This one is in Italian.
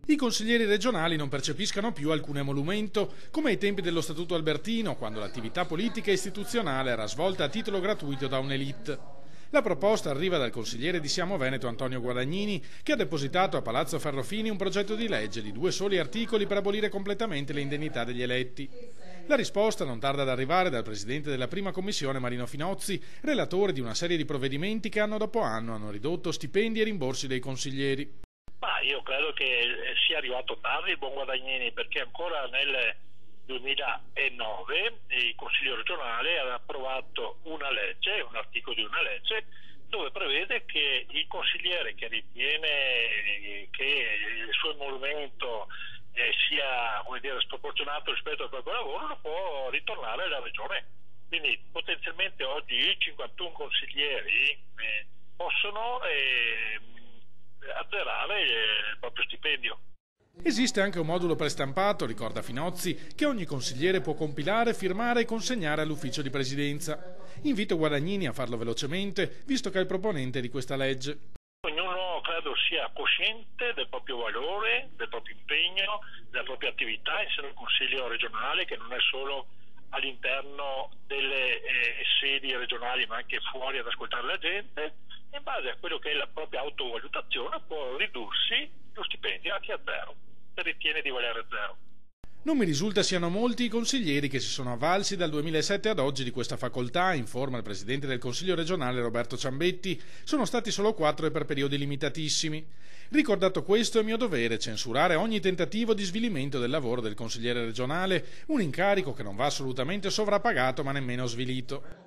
I consiglieri regionali non percepiscano più alcun emolumento, come ai tempi dello Statuto Albertino, quando l'attività politica e istituzionale era svolta a titolo gratuito da un'élite. La proposta arriva dal consigliere di Siamo Veneto Antonio Guadagnini, che ha depositato a Palazzo Ferrofini un progetto di legge di 2 soli articoli per abolire completamente le indennità degli eletti. La risposta non tarda ad arrivare dal presidente della prima commissione Marino Finozzi, relatore di una serie di provvedimenti che anno dopo anno hanno ridotto stipendi e rimborsi dei consiglieri. Ma io credo che sia arrivato tardi il buon Guadagnini, perché ancora nel 2009 il Consiglio regionale aveva approvato una legge, un articolo di una legge, dove prevede che il consigliere che ritiene che il suo emolumento sia, come dire, sproporzionato rispetto al proprio lavoro, lo può ritornare alla regione. Quindi potenzialmente oggi 51 consiglieri possono azzerare il proprio stipendio. Esiste anche un modulo prestampato, ricorda Finozzi, che ogni consigliere può compilare, firmare e consegnare all'ufficio di presidenza. Invito Guadagnini a farlo velocemente, visto che è il proponente di questa legge. Ognuno credo sia cosciente del proprio valore, del proprio impegno, della propria attività in seno al Consiglio regionale, che non è solo all'interno delle sedi regionali ma anche fuori ad ascoltare la gente. In base a quello che è la propria autovalutazione può ridursi lo stipendio anche a zero, se ritiene di valere zero. Non mi risulta siano molti i consiglieri che si sono avvalsi dal 2007 ad oggi di questa facoltà, informa il presidente del Consiglio regionale Roberto Ciambetti. Sono stati solo 4 e per periodi limitatissimi. Ricordato questo, è mio dovere censurare ogni tentativo di svilimento del lavoro del consigliere regionale, un incarico che non va assolutamente sovrappagato ma nemmeno svilito.